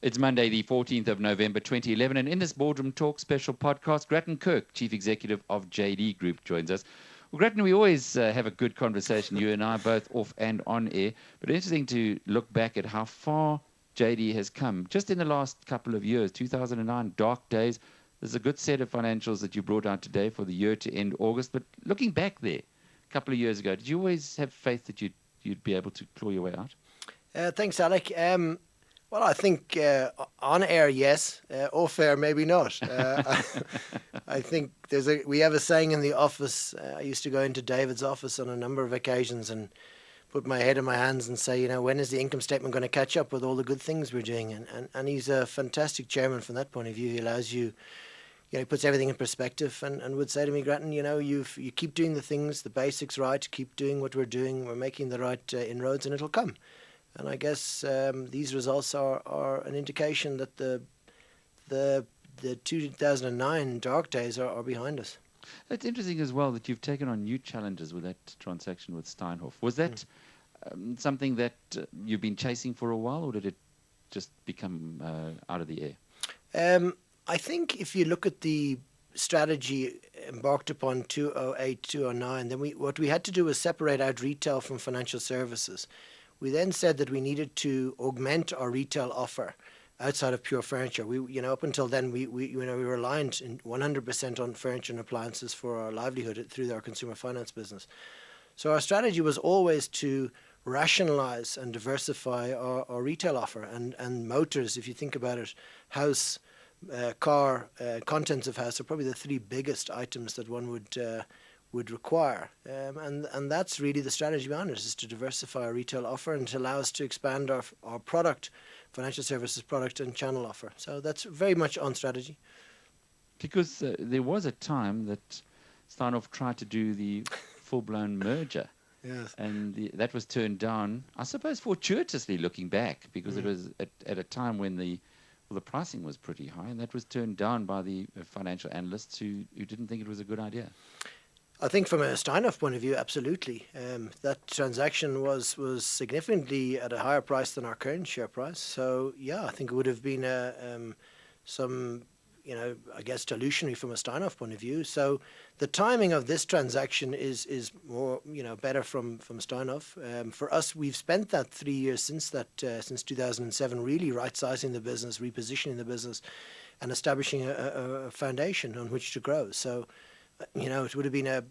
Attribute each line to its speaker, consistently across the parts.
Speaker 1: It's Monday, the 14th of November, 2011, and in this Boardroom Talk special podcast, Grattan Kirk, Chief Executive of JD Group, joins us. Well, Grattan, we always have a good conversation, you and I, both off and on air, but interesting to look back at how far JD has come just in the last couple of years. 2009, dark days. There's a good set of financials that you brought out today for the year to end August, but looking back there, a couple of years ago, did you always have faith that you'd be able to claw your way out?
Speaker 2: Thanks, Alec. Well, I think on air, yes. Off air, maybe not. I think we have a saying in the office. I used to go into David's office on a number of occasions and put my head in my hands and say, when is the income statement going to catch up with all the good things we're doing? And he's a fantastic chairman from that point of view. He allows you, he puts everything in perspective and would say to me, Grattan, you keep doing the things, the basics right, keep doing what we're doing, we're making the right inroads and it'll come. And I guess these results are an indication that the 2009 dark days are behind us.
Speaker 1: It's interesting as well that you've taken on new challenges with that transaction with Steinhoff. Was that something that you've been chasing for a while, or did it just become out of the air?
Speaker 2: I think if you look at the strategy embarked upon 2008, 2009, then what we had to do was separate out retail from financial services. We then said that we needed to augment our retail offer outside of pure furniture. Up until then, we were reliant 100% on furniture and appliances for our livelihood through our consumer finance business. So our strategy was always to rationalize and diversify our retail offer. And motors, if you think about it, house, car, contents of house are probably the three biggest items that one would require. And that's really the strategy behind it, is to diversify our retail offer and to allow us to expand our product, financial services product and channel offer. So that's very much on strategy.
Speaker 1: Because there was a time that Steinhoff tried to do the full-blown merger.
Speaker 2: Yes.
Speaker 1: And that was turned down, I suppose, fortuitously looking back, because it was at a time when the pricing was pretty high, and that was turned down by the financial analysts who didn't think it was a good idea.
Speaker 2: I think from a Steinhoff point of view, absolutely. That transaction was significantly at a higher price than our current share price. So, yeah, I think it would have been some, I guess, dilutionary from a Steinhoff point of view. So the timing of this transaction is more, better from Steinhoff. For us, we've spent that 3 years since 2007, really right-sizing the business, repositioning the business, and establishing a foundation on which to grow. So, it would have been a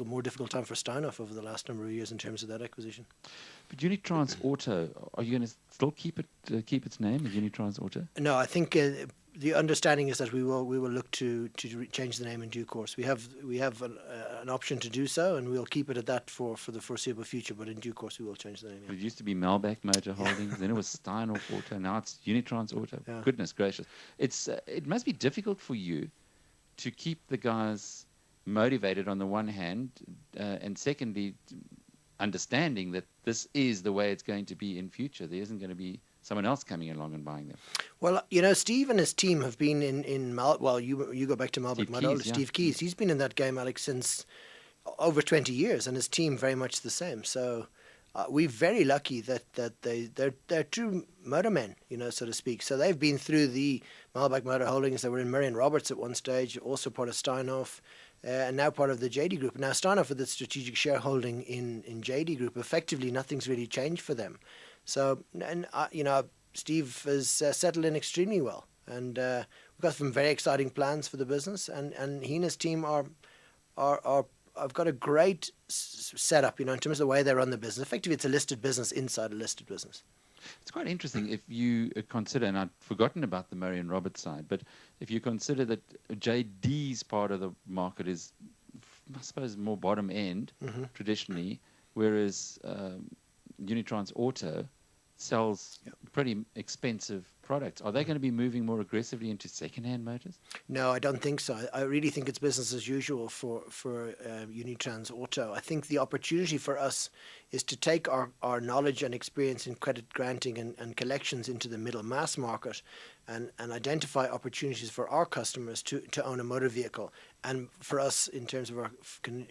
Speaker 2: more difficult time for Steinhoff over the last number of years in terms of that acquisition.
Speaker 1: But Unitrans Auto, are you going to still keep its name as Unitrans Auto?
Speaker 2: No, I think the understanding is that we will look to change the name in due course. We have an option to do so, and we'll keep it at that for the foreseeable future. But in due course, we will change the name. Yeah.
Speaker 1: It used to be Melback Motor Holdings, then it was Steinhoff Auto, now it's Unitrans Auto. Yeah. Goodness gracious, it must be difficult for you to keep the guys motivated on the one hand, and secondly, understanding that this is the way it's going to be in future. There isn't going to be someone else coming along and buying them.
Speaker 2: Well, Steve and his team have been you go back to Melback Motor, Steve Keys. He's been in that game, Alex, since over 20 years, and his team very much the same. So we're very lucky that they're true motormen, so to speak. So they've been through the Melback Motor Holdings. They were in Murray & Roberts at one stage, also part of Steinhoff, and now part of the JD Group. Now Steinhoff, with its strategic shareholding in JD Group, effectively nothing's really changed for them. So, Steve has settled in extremely well, and we've got some very exciting plans for the business, and he and his team are I've got a great setup, in terms of the way they run the business. Effectively, it's a listed business inside a listed business.
Speaker 1: It's quite interesting if you consider, and I'd forgotten about the Murray & Roberts side, but if you consider that JD's part of the market is, I suppose, more bottom end traditionally, whereas Unitrans Auto sells pretty expensive products. Are they going to be moving more aggressively into second-hand motors?
Speaker 2: No, I don't think so. I really think it's business as usual for Unitrans Auto. I think the opportunity for us is to take our knowledge and experience in credit granting and collections into the middle mass market and identify opportunities for our customers to own a motor vehicle, and for us in terms of our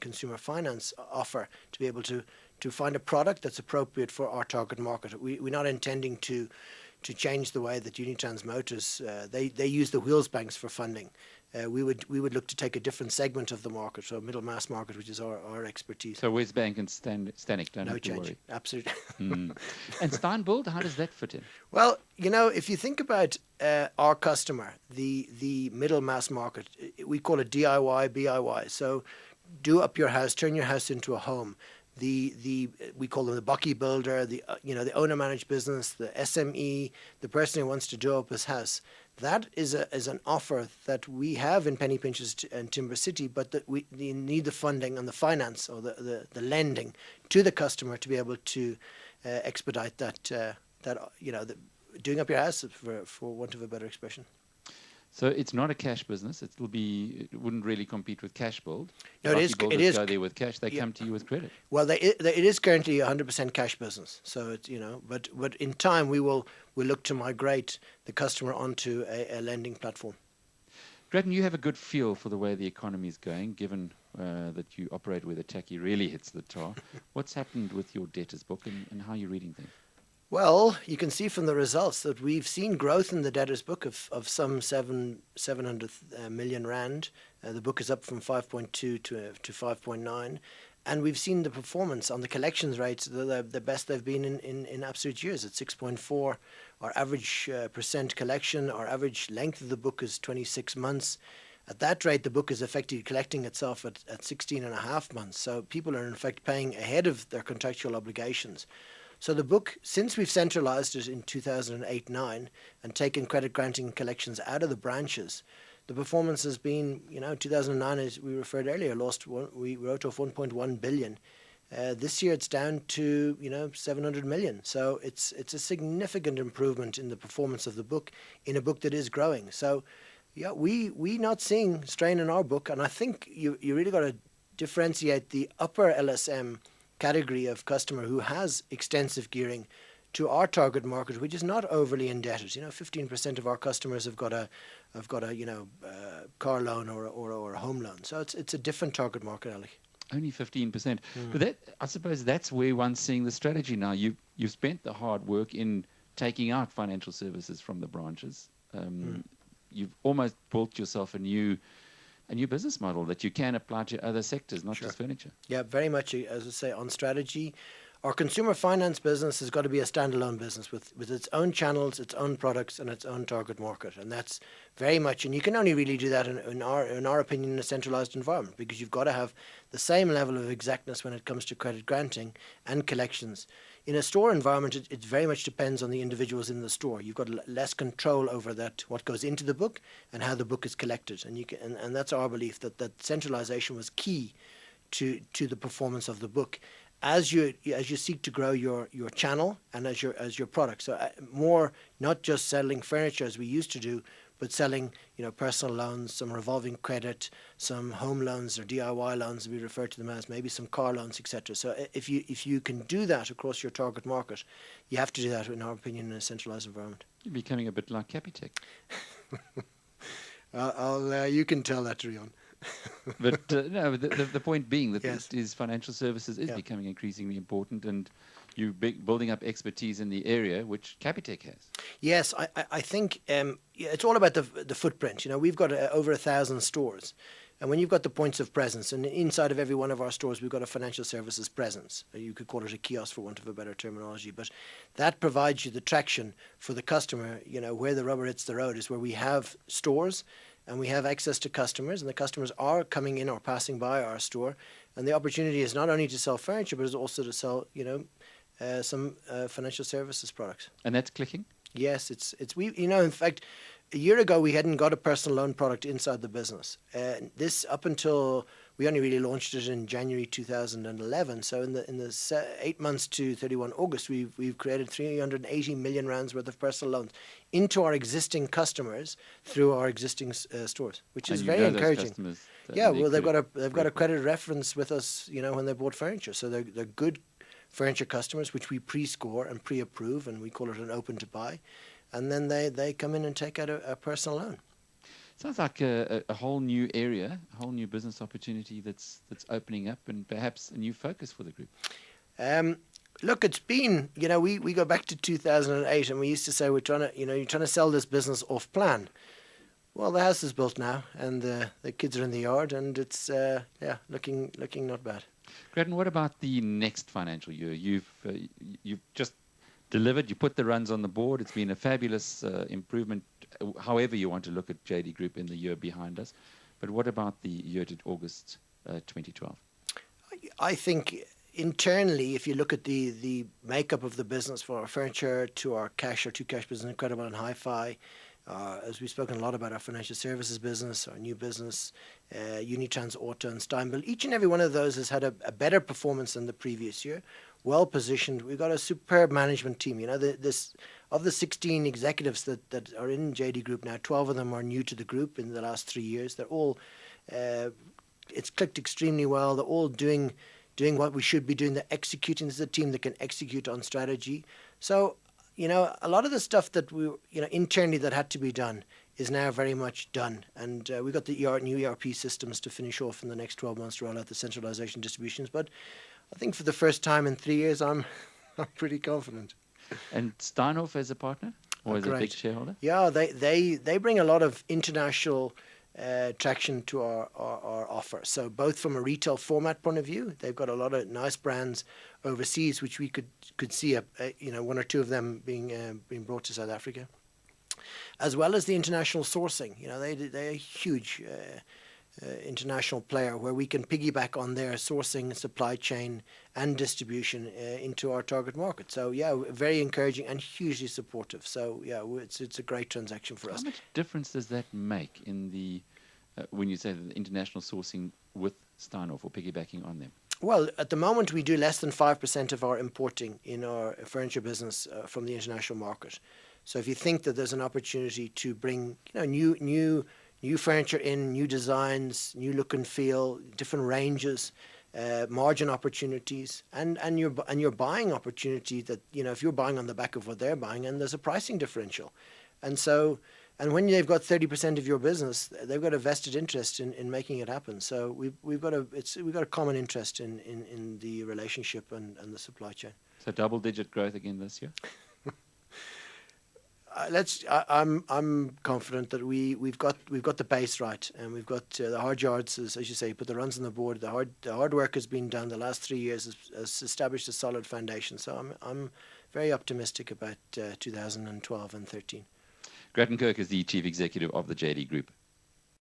Speaker 2: consumer finance offer to be able to find a product that's appropriate for our target market. We're not intending to change the way that Unitrans Motors they use the wheels banks for funding. We would look to take a different segment of the market, so middle mass market, which is our expertise.
Speaker 1: So Westbank and Stanek don't
Speaker 2: No
Speaker 1: have to
Speaker 2: change,
Speaker 1: worry.
Speaker 2: absolutely.
Speaker 1: Mm. And Steinbold, how does that fit in?
Speaker 2: Well, if you think about our customer, the middle mass market, we call it DIY, BIY. So do up your house, turn your house into a home. We call them the bucky builder, the owner managed business, the SME, the person who wants to do up his house. That is an offer that we have in Penny Pinches and Timber City, but that we need the funding and the finance or the lending to the customer to be able to expedite that doing up your house, for want of a better expression.
Speaker 1: So it's not a cash business. It wouldn't really compete with cash build.
Speaker 2: No, it is.
Speaker 1: Go there with cash. They come to you with credit.
Speaker 2: Well, it is currently a 100% cash business. So it's but in time we'll look to migrate the customer onto a lending platform.
Speaker 1: Grattan, you have a good feel for the way the economy is going, given that you operate where the tacky really hits the tar. What's happened with your debtors book and how are you reading things?
Speaker 2: Well, you can see from the results that we've seen growth in the debtors book of some 700 million rand. The book is up from 5.2 to 5.9. And we've seen the performance on the collections rates, the best they've been in absolute years at 6.4. Our average percent collection, our average length of the book is 26 months. At that rate, the book is effectively collecting itself at 16 and a half months. So people are in fact paying ahead of their contractual obligations. So the book, since we've centralized it in 2008-9 and taken credit granting collections out of the branches, the performance has been, 2009, as we referred earlier, we wrote off 1.1 billion. This year it's down to, 700 million. So it's a significant improvement in the performance of the book in a book that is growing. So, yeah, we not seeing strain in our book, and I think you really got to differentiate the upper LSM category of customer who has extensive gearing to our target market, which is not overly indebted. 15% of our customers have got a car loan or a home loan. So it's a different target market, Alec.
Speaker 1: Only 15%. But I suppose that's where one's seeing the strategy now. You've spent the hard work in taking out financial services from the branches. You've almost built yourself a new business model that you can apply to other sectors, not just furniture. Yeah,
Speaker 2: very much, as I say, on strategy. Our consumer finance business has got to be a standalone business with its own channels, its own products, and its own target market. And that's very much, and you can only really do that in our opinion in a centralized environment, because you've got to have the same level of exactness when it comes to credit granting and collections. In a store environment, it very much depends on the individuals in the store. You've got less control over that, what goes into the book and how the book is collected. And that's our belief that centralization was key to the performance of the book. As you seek to grow your channel and as your product, so more not just selling furniture as we used to do, but selling personal loans, some revolving credit, some home loans or DIY loans, we refer to them as, maybe some car loans, etc. So if you can do that across your target market, you have to do that, in our opinion, in a centralized environment.
Speaker 1: You're becoming a bit like Capitec.
Speaker 2: You can tell that, Rion.
Speaker 1: But no, the point being that
Speaker 2: yes.
Speaker 1: Financial services is becoming increasingly important, and you're building up expertise in the area, which Capitec has.
Speaker 2: Yes, I think it's all about the footprint. We've got over 1,000 stores. And when you've got the points of presence, and inside of every one of our stores, we've got a financial services presence. You could call it a kiosk for want of a better terminology, but that provides you the traction for the customer. Where the rubber hits the road is where we have stores and we have access to customers, and the customers are coming in or passing by our store. And the opportunity is not only to sell furniture, but it's also to sell, some financial services products.
Speaker 1: And that's clicking?
Speaker 2: Yes, in fact, a year ago, we hadn't got a personal loan product inside the business. This, up until we only really launched it in January 2011. So in the 8 months to 31 August, we've created 380 million rands worth of personal loans into our existing customers through our existing stores, which is very encouraging. Yeah, well, they've got a credit reference with us, when they bought furniture. So they're good furniture customers, which we pre-score and pre-approve, and we call it an open to buy. And then they come in and take out a personal loan.
Speaker 1: Sounds like a whole new area, a whole new business opportunity that's opening up, and perhaps a new focus for the group.
Speaker 2: Look, it's been, we go back to 2008 and we used to say we're trying to, you're trying to sell this business off plan. Well, the house is built now and the kids are in the yard and it's, looking not bad.
Speaker 1: Grattan, what about the next financial year? You've just delivered. You put the runs on the board. It's been a fabulous improvement, however you want to look at JD Group in the year behind us. But what about the year to August 2012?
Speaker 2: I think internally, if you look at the makeup of the business, for our furniture to our cash, our two cash business, Incredible and Hi-Fi, as we've spoken a lot about our financial services business, our new business, Unitrans Auto and Steinbill, each and every one of those has had a better performance than the previous year. Well positioned. We've got a superb management team. Of the 16 executives that are in JD Group now, 12 of them are new to the group in the last 3 years. They're all, it's clicked extremely well. They're all doing what we should be doing. They're executing. This is a team that can execute on strategy. So, a lot of the stuff that we, internally that had to be done is now very much done. And we've got the new ERP systems to finish off in the next 12 months to roll out the centralization distributions. But I think for the first time in 3 years, I'm pretty confident.
Speaker 1: And Steinhoff as a partner or as a big shareholder?
Speaker 2: Yeah, they bring a lot of international traction to our offer. So both from a retail format point of view, they've got a lot of nice brands overseas, which we could see one or two of them being brought to South Africa, as well as the international sourcing. They're a huge international player where we can piggyback on their sourcing, supply chain, and distribution into our target market. So very encouraging and hugely supportive. So it's a great transaction for us.
Speaker 1: How much difference does that make in the when you say the international sourcing with Steinhoff or piggybacking on them?
Speaker 2: Well, at the moment we do less than 5% of our importing in our furniture business from the international market. So if you think that there's an opportunity to bring new furniture in, new designs, new look and feel, different ranges, margin opportunities, and your buying opportunity that, if you're buying on the back of what they're buying, and there's a pricing differential. And when they've got 30% of your business, they've got a vested interest in making it happen. So we've got a common interest in the relationship and the supply chain.
Speaker 1: So double-digit growth again this year?
Speaker 2: I'm confident that we've got the base right, and we've got the hard yards, as you say, put the runs on the board. The hard work has been done. The last 3 years has established a solid foundation. So I'm very optimistic about 2012 and 13.
Speaker 1: Grattan Kirk is the Chief Executive of the JD Group.